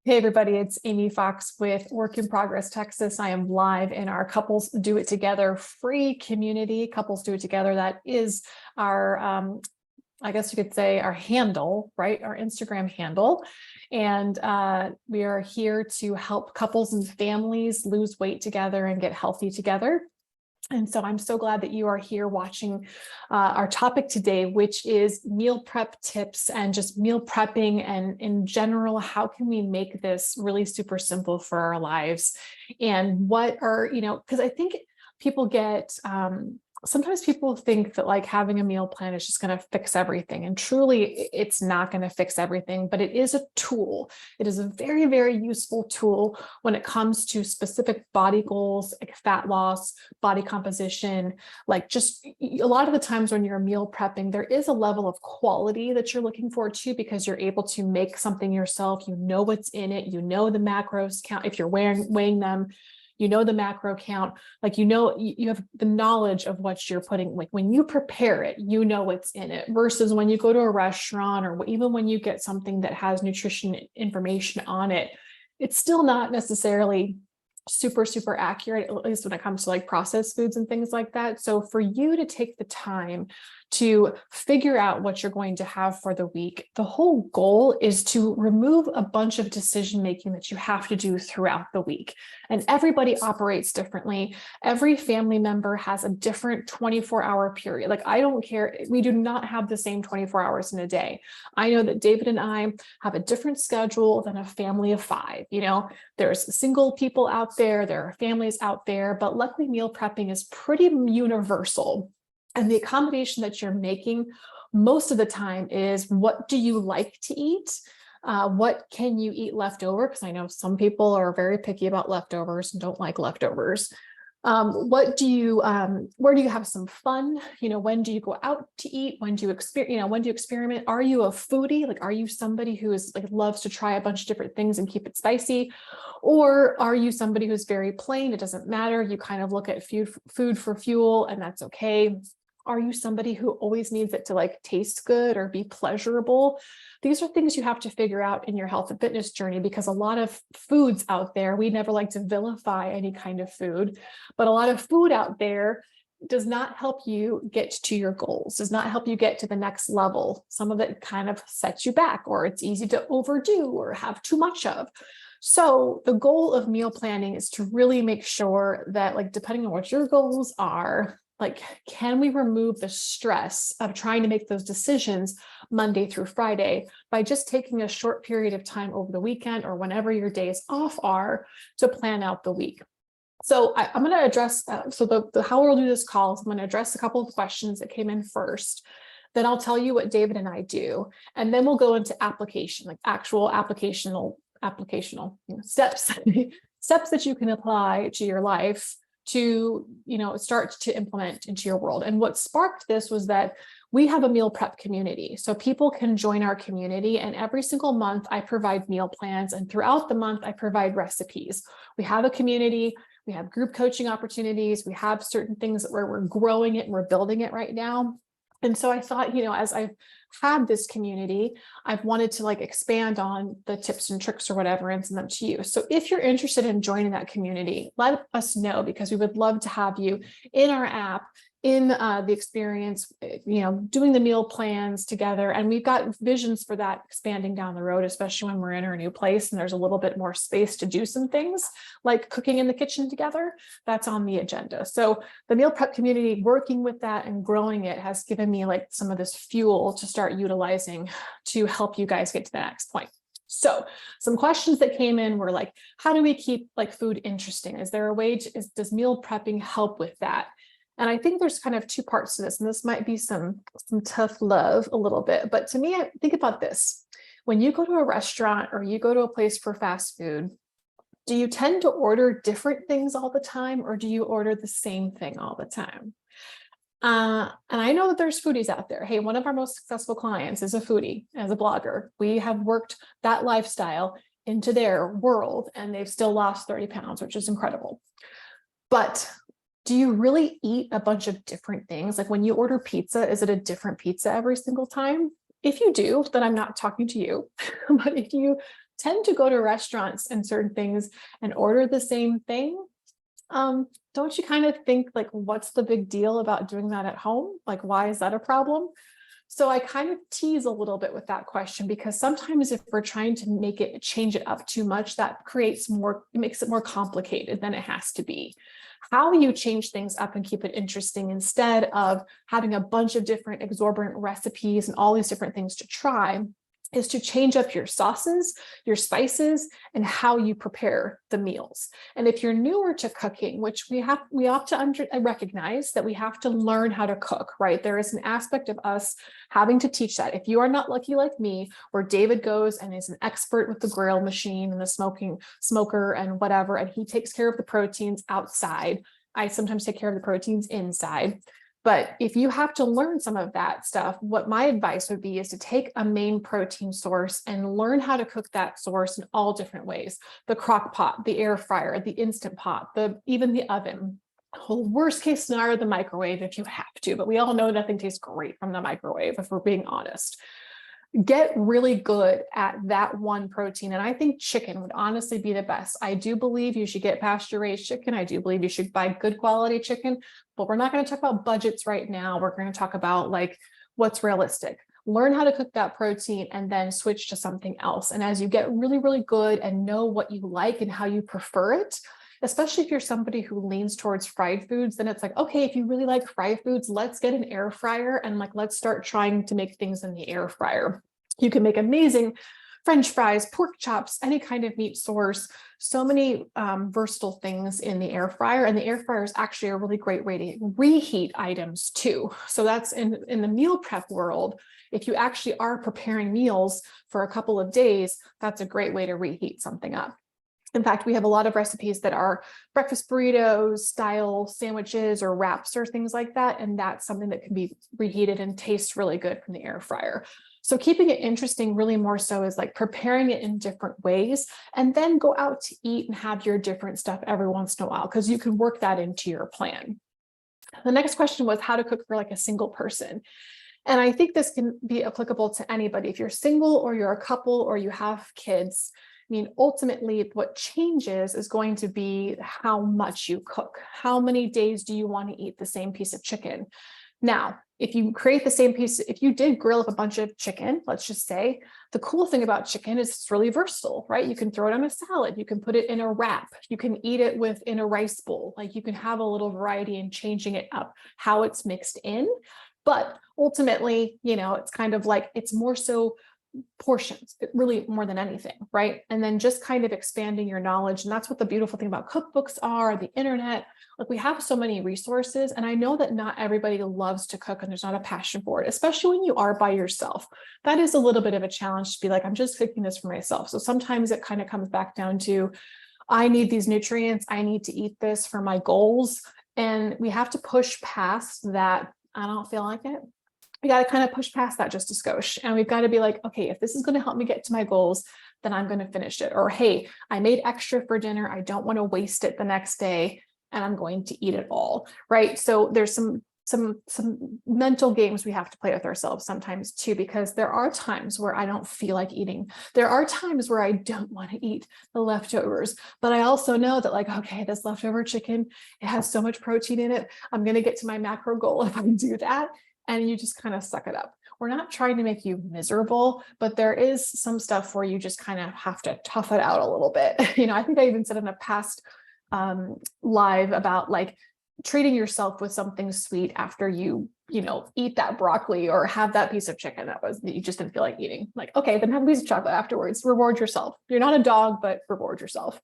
Hey everybody, it's Amy Fox with Work in Progress Texas. I am live in our Couples Do It Together free community. Couples Do It Together, that is our, I guess you could say our handle, right? Our Instagram handle. And we are here to help couples and families lose weight together and get healthy together. And so I'm so glad that you are here watching our topic today, which is meal prep tips and just meal prepping. And in general, how can we make this really super simple for our lives? And what are, because I think people get, sometimes people think that like having a meal plan is just going to fix everything. And truly, it's not going to fix everything, but it is a tool. It is a very, very useful tool when it comes to specific body goals, like fat loss, body composition. Like just a lot of the times when you're meal prepping, there is a level of quality that you're looking for too, because you're able to make something yourself. You know what's in it. You know the macros count if you're weighing them. You know the macro count, like, you have the knowledge of what you're putting, like when you prepare it, you know what's in it, versus when you go to a restaurant or even when you get something that has nutrition information on it, it's still not necessarily super, super accurate, at least when it comes to like processed foods and things like that. So for you to take the time to figure out what you're going to have for the week, the whole goal is to remove a bunch of decision making that you have to do throughout the week. And everybody operates differently. Every family member has a different 24-hour period. Like, I don't care. We do not have the same 24 hours in a day. I know that David and I have a different schedule than a family of 5. There's single people out there are families out there, but luckily meal prepping is pretty universal. And the accommodation that you're making most of the time is, what do you like to eat? What can you eat leftover? Because I know some people are very picky about leftovers and don't like leftovers. Where do you have some fun? When do you go out to eat? When do you experiment? Are you a foodie? Like, are you somebody who is like loves to try a bunch of different things and keep it spicy? Or are you somebody who's very plain? It doesn't matter. You kind of look at food for fuel, and that's okay. Are you somebody who always needs it to like taste good or be pleasurable? These are things you have to figure out in your health and fitness journey, because a lot of foods out there, we never like to vilify any kind of food, but a lot of food out there does not help you get to your goals, does not help you get to the next level. Some of it kind of sets you back, or it's easy to overdo or have too much of. So the goal of meal planning is to really make sure that, like, depending on what your goals are, like, can we remove the stress of trying to make those decisions Monday through Friday by just taking a short period of time over the weekend or whenever your days off are to plan out the week? So I'm going to address, how we'll do this call is I'm going to address a couple of questions that came in first. Then I'll tell you what David and I do. And then we'll go into application, like actual applicational steps, steps that you can apply to your life to, start to implement into your world. And what sparked this was that we have a meal prep community. So people can join our community, and every single month I provide meal plans, and throughout the month I provide recipes. We have a community, we have group coaching opportunities, we have certain things where we're growing it and we're building it right now. And so I thought, as I've had this community, I've wanted to like expand on the tips and tricks or whatever and send them to you. So if you're interested in joining that community, let us know, because we would love to have you in our app, in the experience, doing the meal plans together. And we've got visions for that expanding down the road, especially when we're in our new place and there's a little bit more space to do some things like cooking in the kitchen together. That's on the agenda. So the meal prep community, working with that and growing it, has given me like some of this fuel to start utilizing to help you guys get to the next point. So some questions that came in were like, how do we keep like food interesting? Is there a way does meal prepping help with that? And I think there's kind of two parts to this, and this might be some tough love a little bit, but to me, I think about this. When you go to a restaurant or you go to a place for fast food, do you tend to order different things all the time, or do you order the same thing all the time? And I know that there's foodies out there. Hey, one of our most successful clients is a foodie, as a blogger. We have worked that lifestyle into their world, and they've still lost 30 pounds, which is incredible. But do you really eat a bunch of different things? Like when you order pizza, is it a different pizza every single time? If you do, then I'm not talking to you. But if you tend to go to restaurants and certain things and order the same thing, don't you kind of think like, what's the big deal about doing that at home? Like, why is that a problem? So I kind of tease a little bit with that question, because sometimes if we're trying to change it up too much, that makes it more complicated than it has to be. How you change things up and keep it interesting, instead of having a bunch of different exorbitant recipes and all these different things to try, is to change up your sauces, your spices, and how you prepare the meals. And if you're newer to cooking, which we have to recognize that we have to learn how to cook, right? There is an aspect of us having to teach that. If you are not lucky like me, where David goes and is an expert with the grill machine and the smoker and whatever, and he takes care of the proteins outside. I sometimes take care of the proteins inside. But if you have to learn some of that stuff, what my advice would be is to take a main protein source and learn how to cook that source in all different ways. The crock pot, the air fryer, the Instant Pot, even the oven. Worst case scenario, the microwave if you have to, but we all know nothing tastes great from the microwave, if we're being honest. Get really good at that one protein. And I think chicken would honestly be the best. I do believe you should get pasture-raised chicken. I do believe you should buy good quality chicken, but we're not going to talk about budgets right now. We're going to talk about like what's realistic. Learn how to cook that protein and then switch to something else. And as you get really, really good and know what you like and how you prefer it, especially if you're somebody who leans towards fried foods, then it's like, okay, if you really like fried foods, let's get an air fryer and like, let's start trying to make things in the air fryer. You can make amazing French fries, pork chops, any kind of meat source, so many versatile things in the air fryer. And the air fryer is actually a really great way to reheat items too. So that's in the meal prep world. If you actually are preparing meals for a couple of days, that's a great way to reheat something up. In fact, we have a lot of recipes that are breakfast burritos style sandwiches or wraps or things like that. And that's something that can be reheated and tastes really good from the air fryer. So keeping it interesting really more so is like preparing it in different ways, and then go out to eat and have your different stuff every once in a while, because you can work that into your plan. The next question was how to cook for like a single person. And I think this can be applicable to anybody. If you're single or you're a couple or you have kids, I mean, ultimately what changes is going to be how much you cook. How many days do you want to eat the same piece of chicken? Now, if you create the same piece, if you did grill up a bunch of chicken, let's just say, the cool thing about chicken is it's really versatile, right? You can throw it on a salad, you can put it in a wrap, you can eat it in a rice bowl, like you can have a little variety in changing it up, how it's mixed in. But ultimately, it's kind of like, it's more so portions, really more than anything, right? And then just kind of expanding your knowledge. And that's what the beautiful thing about cookbooks are, the internet. Like we have so many resources, and I know that not everybody loves to cook and there's not a passion for it, especially when you are by yourself. That is a little bit of a challenge to be like, I'm just cooking this for myself. So sometimes it kind of comes back down to, I need these nutrients, I need to eat this for my goals. And we have to push past that, I don't feel like it. We got to kind of push past that just a skosh. And we've got to be like, okay, if this is going to help me get to my goals, then I'm going to finish it. Or, hey, I made extra for dinner. I don't want to waste it the next day, and I'm going to eat it all, right? So there's some mental games we have to play with ourselves sometimes too, because there are times where I don't feel like eating. There are times where I don't want to eat the leftovers, but I also know that like, okay, this leftover chicken, it has so much protein in it. I'm going to get to my macro goal if I do that. And you just kind of suck it up. We're not trying to make you miserable, but there is some stuff where you just kind of have to tough it out a little bit. I think I even said in a past live about like treating yourself with something sweet after you eat that broccoli or have that piece of chicken that you just didn't feel like eating. Like, okay, then have a piece of chocolate afterwards. Reward yourself. You're not a dog, but reward yourself.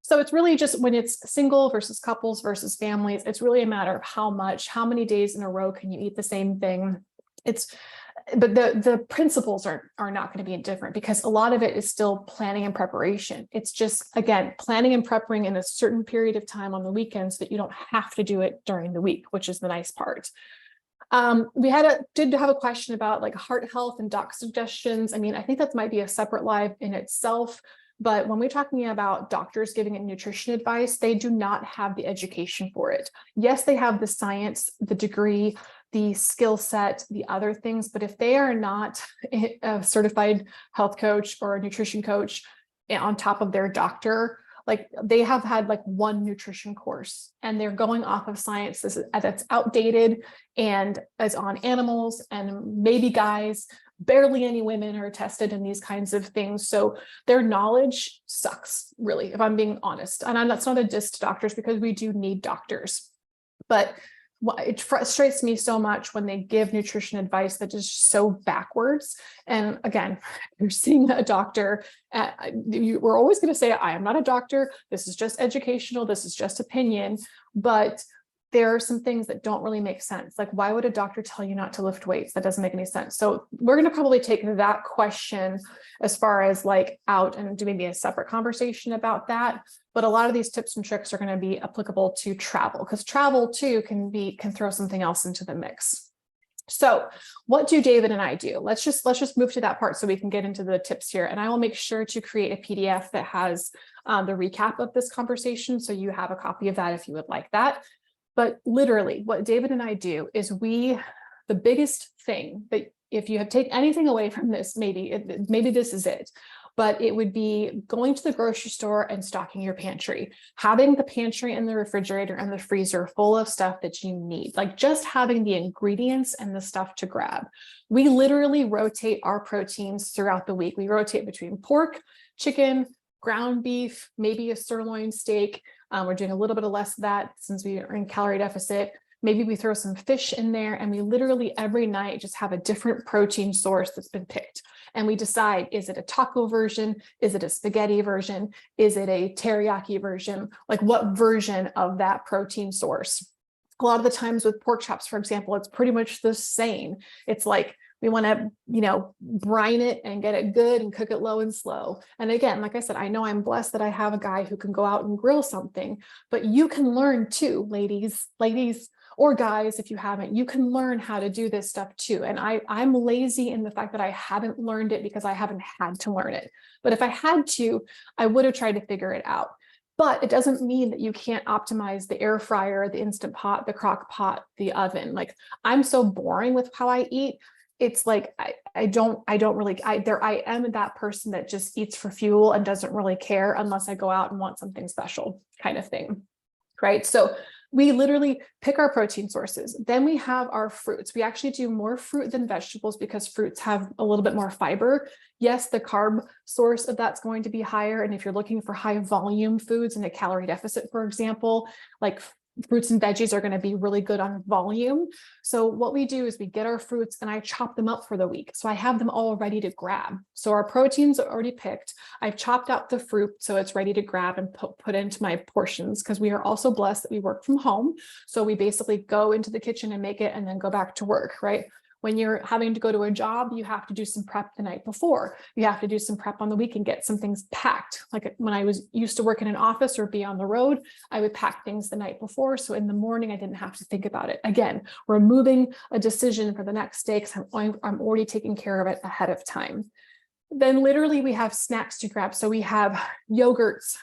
So it's really just when it's single versus couples versus families, it's really a matter of how many days in a row can you eat the same thing. But the principles are not going to be different, because a lot of it is still planning and preparation. It's just, again, planning and preparing in a certain period of time on the weekends so that you don't have to do it during the week, which is the nice part. We did have a question about like heart health and doc suggestions. I mean, I think that might be a separate live in itself. But when we're talking about doctors giving nutrition advice, they do not have the education for it. Yes, they have the science, the degree, the skill set, the other things. But if they are not a certified health coach or a nutrition coach on top of their doctor, like they have had like one nutrition course and they're going off of science that's outdated and is on animals, and maybe guys, barely any women are tested in these kinds of things. So their knowledge sucks, really, if I'm being honest. And that's not a diss to doctors, because we do need doctors. But it frustrates me so much when they give nutrition advice that is so backwards. And again, you're seeing a doctor, we're always going to say, I am not a doctor. This is just educational. This is just opinion. But there are some things that don't really make sense. Like, why would a doctor tell you not to lift weights? That doesn't make any sense. So we're going to probably take that question as far as like out and do maybe a separate conversation about that. But a lot of these tips and tricks are going to be applicable to travel, because travel too can throw something else into the mix. So what do David and I do? Let's just move to that part so we can get into the tips here. And I will make sure to create a PDF that has the recap of this conversation, so you have a copy of that if you would like that. But literally what David and I do is the biggest thing that, if you have taken anything away from this, maybe this is it, but it would be going to the grocery store and stocking your pantry, having the pantry and the refrigerator and the freezer full of stuff that you need, like just having the ingredients and the stuff to grab. We literally rotate our proteins throughout the week. We rotate between pork, chicken, ground beef, maybe a sirloin steak. We're doing a little bit of less of that since we are in calorie deficit. Maybe we throw some fish in there, and we literally every night just have a different protein source that's been picked. And we decide, is it a taco version? Is it a spaghetti version? Is it a teriyaki version? Like, what version of that protein source? A lot of the times with pork chops, for example, it's pretty much the same. It's like, we want to, brine it and get it good and cook it low and slow. And again, like I said, I know I'm blessed that I have a guy who can go out and grill something, but you can learn too, ladies, or guys, if you haven't, you can learn how to do this stuff too. And I'm lazy in the fact that I haven't learned it because I haven't had to learn it. But if I had to, I would have tried to figure it out. But it doesn't mean that you can't optimize the air fryer, the Instant Pot, the crock pot, the oven. Like, I'm so boring with how I eat. It's like, I am that person that just eats for fuel and doesn't really care unless I go out and want something special, kind of thing. Right. So we literally pick our protein sources. Then we have our fruits. We actually do more fruit than vegetables because fruits have a little bit more fiber. Yes, the carb source of that's going to be higher. And if you're looking for high volume foods in a calorie deficit, for example, like fruits and veggies are going to be really good on volume. So what we do is we get our fruits and I chop them up for the week. So I have them all ready to grab. So our proteins are already picked. I've chopped out the fruit so it's ready to grab and put into my portions, because we are also blessed that we work from home. So we basically go into the kitchen and make it and then go back to work, right? When you're having to go to a job, you have to do some prep the night before. You have to do some prep on the week and get some things packed. Like when I was used to work in an office or be on the road, I would pack things the night before. So in the morning, I didn't have to think about it. Again, removing a decision for the next day because I'm already taking care of it ahead of time. Then literally we have snacks to grab. So we have yogurts,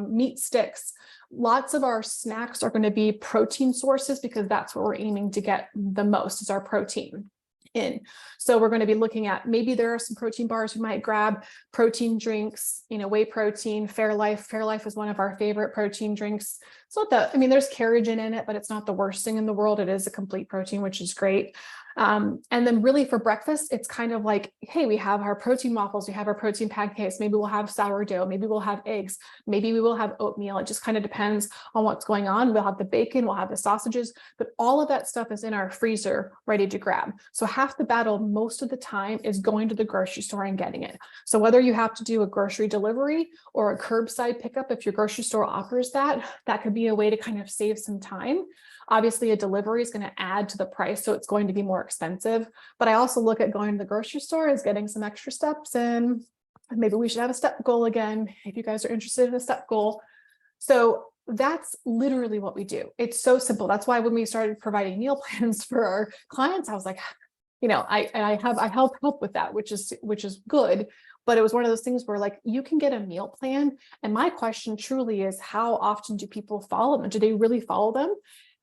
meat sticks. Lots of our snacks are going to be protein sources because that's what we're aiming to get the most, is our protein in. So we're going to be looking at, maybe there are some protein bars we might grab, protein drinks, whey protein, Fairlife. Fairlife is one of our favorite protein drinks. It's not there's Carrageen in it, but it's not the worst thing in the world. It is a complete protein, which is great. And then really for breakfast, it's kind of like, hey, we have our protein waffles, we have our protein pancakes, maybe we'll have sourdough, maybe we'll have eggs, maybe we will have oatmeal. It just kind of depends on what's going on. We'll have the bacon, we'll have the sausages, but all of that stuff is in our freezer ready to grab. So half the battle most of the time is going to the grocery store and getting it. So whether you have to do a grocery delivery or a curbside pickup, if your grocery store offers that, that could be a way to kind of save some time. Obviously, a delivery is going to add to the price, so it's going to be more expensive. But I also look at going to the grocery store as getting some extra steps in. Maybe we should have a step goal again, if you guys are interested in a step goal. So that's literally what we do. It's so simple. That's why when we started providing meal plans for our clients, I was like, I help with that, which is good. But it was one of those things where, like, you can get a meal plan. And my question truly is, how often do people follow them? Do they really follow them?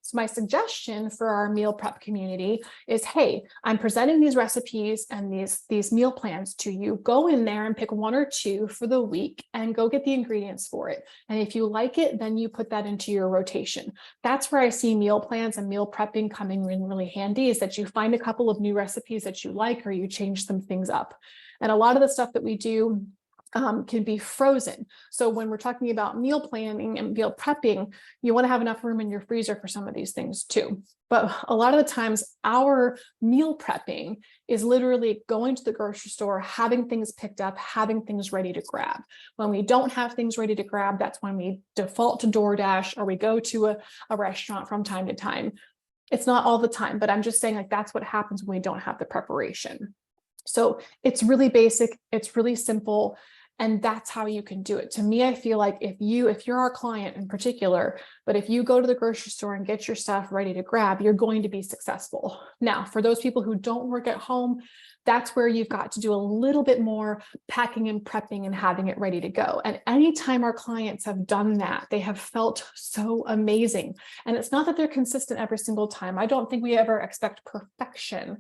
So my suggestion for our meal prep community is, hey, I'm presenting these recipes and these meal plans to you. Go in there and pick one or two for the week and go get the ingredients for it. And if you like it, then you put that into your rotation. That's where I see meal plans and meal prepping coming in really handy, is that you find a couple of new recipes that you like, or you change some things up. And a lot of the stuff that we do can be frozen. So when we're talking about meal planning and meal prepping, you want to have enough room in your freezer for some of these things too. But a lot of the times our meal prepping is literally going to the grocery store, having things picked up, having things ready to grab. When we don't have things ready to grab, that's when we default to DoorDash, or we go to a restaurant from time to time. It's not all the time, but I'm just saying, like, that's what happens when we don't have the preparation. So it's really basic, it's really simple. And that's how you can do it. To me, I feel like if you're our client in particular, but if you go to the grocery store and get your stuff ready to grab, you're going to be successful. Now, for those people who don't work at home, that's where you've got to do a little bit more packing and prepping and having it ready to go. And anytime our clients have done that, they have felt so amazing. And it's not that they're consistent every single time. I don't think we ever expect perfection.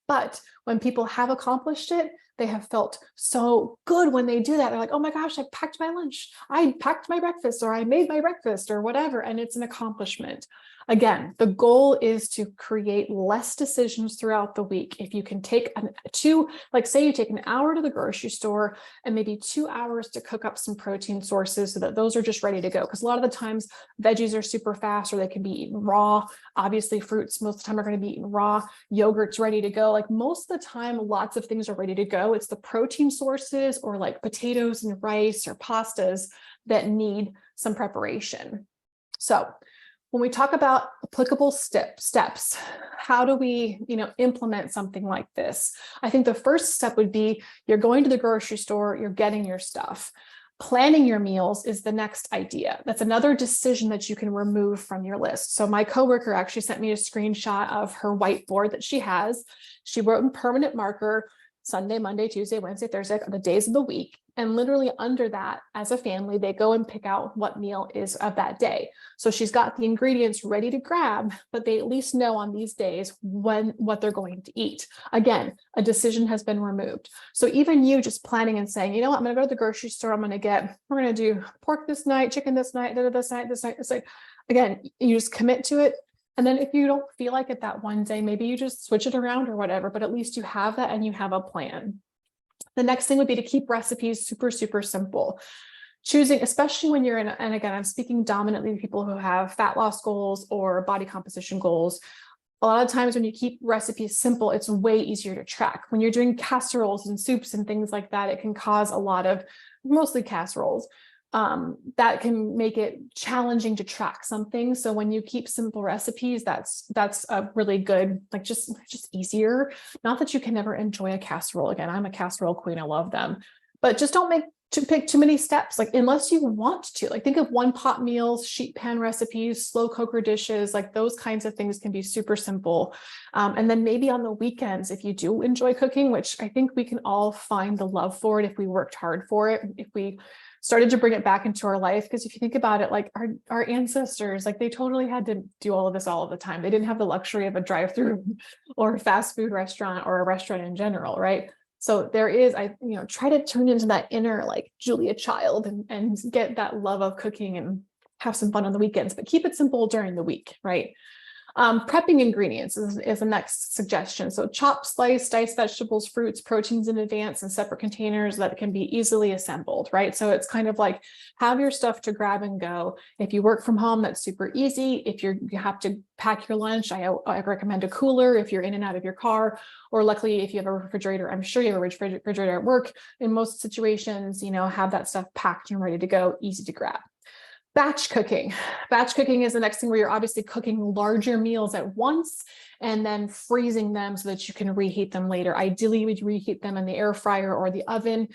But when people have accomplished it, they have felt so good when they do that. They're like, oh my gosh, I packed my lunch, I packed my breakfast, or I made my breakfast, or whatever. And it's an accomplishment. Again, the goal is to create less decisions throughout the week. If you can take say you take an hour to the grocery store and maybe 2 hours to cook up some protein sources so that those are just ready to go. Because a lot of the times veggies are super fast, or they can be eaten raw. Obviously, fruits most of the time are going to be eaten raw. Yogurt's ready to go. Like most of the time, lots of things are ready to go. It's the protein sources, or like potatoes and rice or pastas, that need some preparation. So when we talk about applicable steps, how do we, implement something like this? I think the first step would be, you're going to the grocery store, you're getting your stuff. Planning your meals is the next idea. That's another decision that you can remove from your list. So my coworker actually sent me a screenshot of her whiteboard that she has. She wrote in permanent marker, Sunday, Monday, Tuesday, Wednesday, Thursday, the days of the week. And literally under that, as a family, they go and pick out what meal is of that day. So she's got the ingredients ready to grab, but they at least know on these days what they're going to eat. Again, a decision has been removed. So even you just planning and saying, you know what, I'm going to go to the grocery store. We're going to do pork this night, chicken this night, this night. Again, you just commit to it. And then if you don't feel like it that one day, maybe you just switch it around or whatever, but at least you have that and you have a plan. The next thing would be to keep recipes super, super simple. Choosing, especially when you're in, and again, I'm speaking dominantly to people who have fat loss goals or body composition goals. A lot of times when you keep recipes simple, it's way easier to track. When you're doing casseroles and soups and things like that, it can cause a lot of, mostly casseroles, that can make it challenging to track something. So when you keep simple recipes, that's a really good, like just easier. Not that you can never enjoy a casserole. Again, I'm a casserole queen. I love them, but just don't pick too many steps, like unless you want to. Like think of one pot meals, sheet pan recipes, slow cooker dishes, like those kinds of things can be super simple. And then maybe on the weekends, if you do enjoy cooking, which I think we can all find the love for it if we worked hard for it, if we started to bring it back into our life. Because if you think about it, like our ancestors, like they totally had to do all of this all of the time. They didn't have the luxury of a drive-through or a fast food restaurant or a restaurant in general, right? So there is, try to turn into that inner like Julia Child and get that love of cooking and have some fun on the weekends, but keep it simple during the week, right? Prepping ingredients is the next suggestion. So chop, slice, dice vegetables, fruits, proteins in advance in separate containers that can be easily assembled, right? So it's kind of like have your stuff to grab and go. If you work from home, that's super easy. If you have to pack your lunch, I recommend a cooler if you're in and out of your car, or luckily if you have a refrigerator, I'm sure you have a refrigerator at work. In most situations, have that stuff packed and ready to go, easy to grab. Batch cooking. Batch cooking is the next thing where you're obviously cooking larger meals at once and then freezing them so that you can reheat them later. Ideally, you would reheat them in the air fryer or the oven.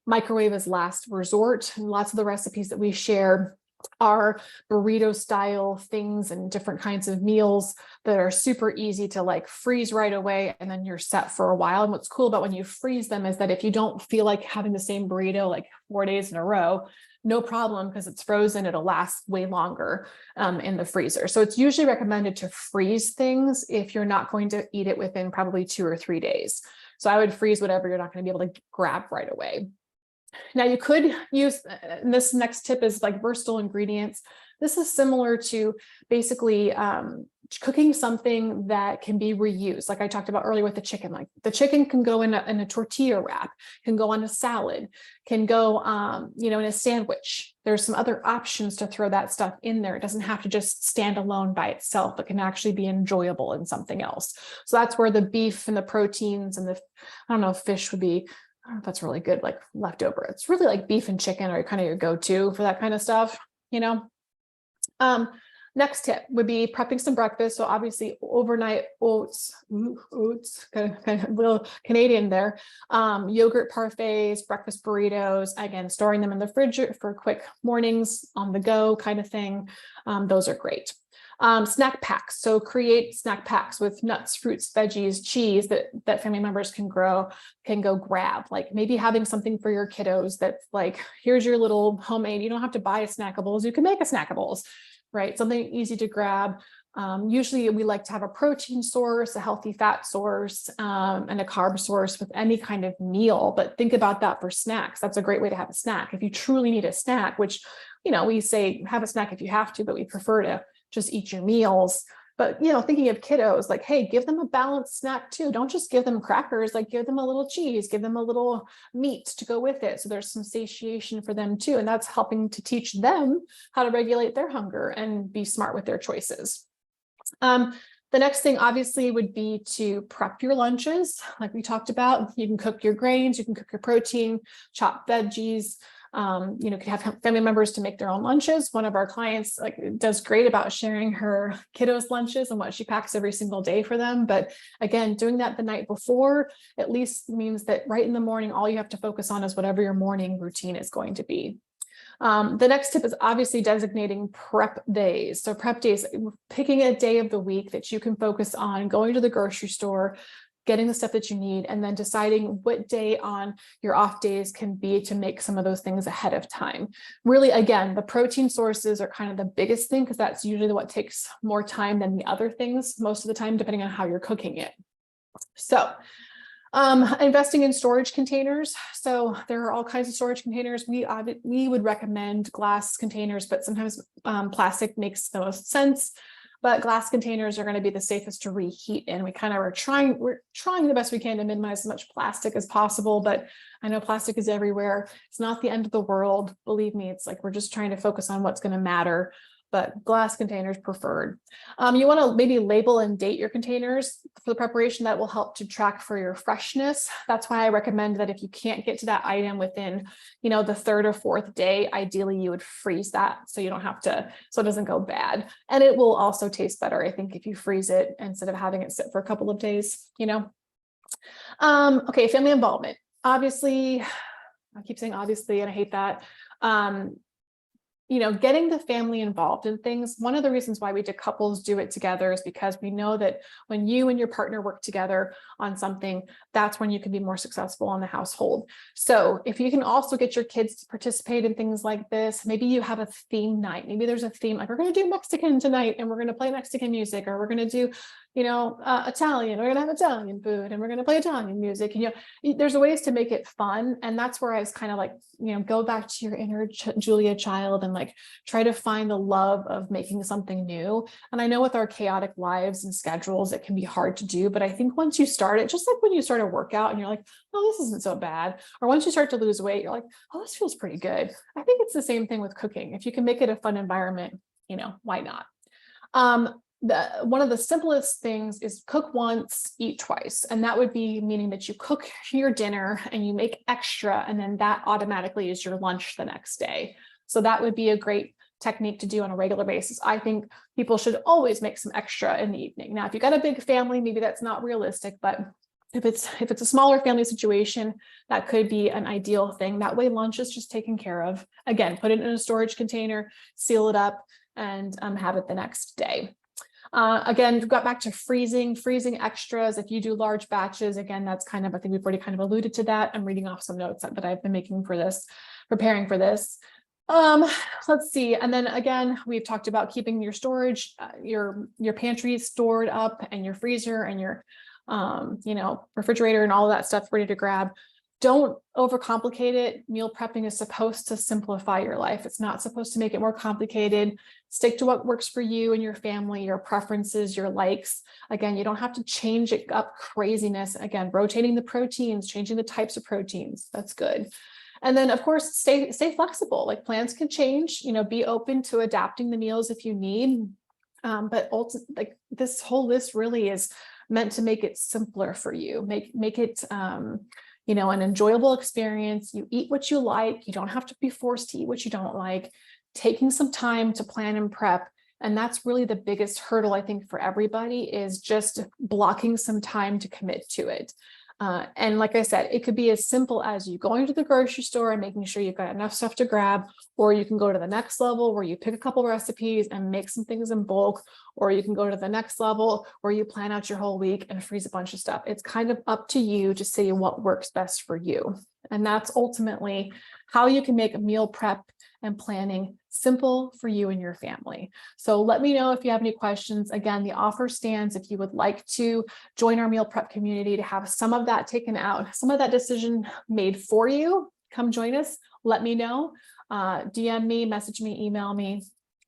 Microwave is last resort. And lots of the recipes that we share are burrito style things and different kinds of meals that are super easy to like freeze right away, and then you're set for a while. And what's cool about when you freeze them is that if you don't feel like having the same burrito like 4 days in a row, no problem, because it's frozen, it'll last way longer in the freezer. So it's usually recommended to freeze things if you're not going to eat it within probably 2 or 3 days. So I would freeze whatever you're not going to be able to grab right away. Now you could use, and this next tip is like versatile ingredients. This is similar to basically cooking something that can be reused. Like I talked about earlier with the chicken, like the chicken can go in a tortilla wrap, can go on a salad, can go, in a sandwich. There's some other options to throw that stuff in there. It doesn't have to just stand alone by itself. It can actually be enjoyable in something else. So that's where the beef and the proteins and I don't know if fish would be, I don't know if that's really good, like leftover. It's really like beef and chicken are kind of your go-to for that kind of stuff, Next tip would be prepping some breakfast. So obviously overnight oats, kind of a little Canadian there. Yogurt parfaits, breakfast burritos, again, storing them in the fridge for quick mornings on the go kind of thing. Those are great. Snack packs. So create snack packs with nuts, fruits, veggies, cheese that family members can go grab. Like maybe having something for your kiddos that's like, here's your little homemade, you don't have to buy a snackables, you can make a snackables, right? Something easy to grab. Usually we like to have a protein source, a healthy fat source, and a carb source with any kind of meal. But think about that for snacks. That's a great way to have a snack. If you truly need a snack, which, we say have a snack if you have to, but we prefer to just eat your meals. But, thinking of kiddos, like, hey, give them a balanced snack too. Don't just give them crackers, like give them a little cheese, give them a little meat to go with it. So there's some satiation for them too. And that's helping to teach them how to regulate their hunger and be smart with their choices. The next thing obviously would be to prep your lunches. Like we talked about, you can cook your grains, you can cook your protein, chop veggies, could have family members to make their own lunches. One of our clients does great about sharing her kiddos' lunches and what she packs every single day for them. But again, doing that the night before at least means that right in the morning, all you have to focus on is whatever your morning routine is going to be. The next tip is obviously designating prep days. So prep days, picking a day of the week that you can focus on going to the grocery store, getting the stuff that you need, and then deciding what day on your off days can be to make some of those things ahead of time. Really, again, the protein sources are kind of the biggest thing because that's usually what takes more time than the other things most of the time, depending on how you're cooking it. So investing in storage containers. So there are all kinds of storage containers. We would recommend glass containers, but sometimes plastic makes the most sense. But glass containers are going to be the safest to reheat in. We're trying the best we can to minimize as much plastic as possible, but I know plastic is everywhere. It's not the end of the world. Believe me, it's like we're just trying to focus on what's going to matter, but glass containers preferred. You want to maybe label and date your containers for the preparation. That will help to track for your freshness. That's why I recommend that if you can't get to that item within, the third or fourth day, ideally you would freeze that so you don't have to, so it doesn't go bad. And it will also taste better, I think, if you freeze it instead of having it sit for a couple of days, Okay, family involvement. Obviously, I keep saying obviously, and I hate that. Getting the family involved in things. One of the reasons why we did couples do it together is because we know that when you and your partner work together on something, that's when you can be more successful in the household. So if you can also get your kids to participate in things like this, maybe you have a theme night. Maybe there's a theme, like we're going to do Mexican tonight and we're going to play Mexican music, or we're going to do Italian, we're going to have Italian food and we're going to play Italian music. There's ways to make it fun. And that's where I was kind of like, go back to your inner Julia child and like try to find the love of making something new. And I know with our chaotic lives and schedules, it can be hard to do, but I think once you start it, just like when you start a workout and you're like, oh, this isn't so bad. Or once you start to lose weight, you're like, oh, this feels pretty good. I think it's the same thing with cooking. If you can make it a fun environment, why not? One of the simplest things is cook once, eat twice. And that would be meaning that you cook your dinner and you make extra, and then that automatically is your lunch the next day. So that would be a great technique to do on a regular basis. I think people should always make some extra in the evening. Now, if you've got a big family, maybe that's not realistic, but if it's a smaller family situation, that could be an ideal thing. That way lunch is just taken care of. Again, put it in a storage container, seal it up, and have it the next day. Again, we've got back to freezing extras. If you do large batches, again, that's kind of, I think we've already kind of alluded to that. I'm reading off some notes that I've been making for this, preparing for this. Let's see. And then again, we've talked about keeping your storage, your pantry stored up, and your freezer and your, refrigerator and all of that stuff ready to grab. Don't overcomplicate it. Meal prepping is supposed to simplify your life. It's not supposed to make it more complicated. Stick to what works for you and your family, your preferences, your likes. Again, you don't have to change it up craziness. Again, rotating the proteins, changing the types of proteins. That's good. And then, of course, stay flexible. Like, plans can change. Be open to adapting the meals if you need. But ultimately, like, this whole list really is meant to make it simpler for you. Make it an enjoyable experience. You eat what you like. You don't have to be forced to eat what you don't like. Taking some time to plan and prep. And that's really the biggest hurdle, I think, for everybody, is just blocking some time to commit to it. And like I said, it could be as simple as you going to the grocery store and making sure you've got enough stuff to grab, or you can go to the next level where you pick a couple recipes and make some things in bulk, or you can go to the next level where you plan out your whole week and freeze a bunch of stuff. It's kind of up to you to see what works best for you. And that's ultimately how you can make a meal prep and planning simple for you and your family. So let me know if you have any questions. Again, the offer stands if you would like to join our meal prep community to have some of that taken out, some of that decision made for you. Come join us. Let me know. DM me, message me, email me.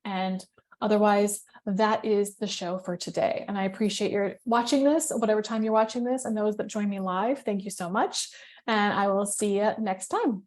And otherwise, that is the show for today. And I appreciate your watching this, whatever time you're watching this, and those that join me live. Thank you so much. And I will see you next time.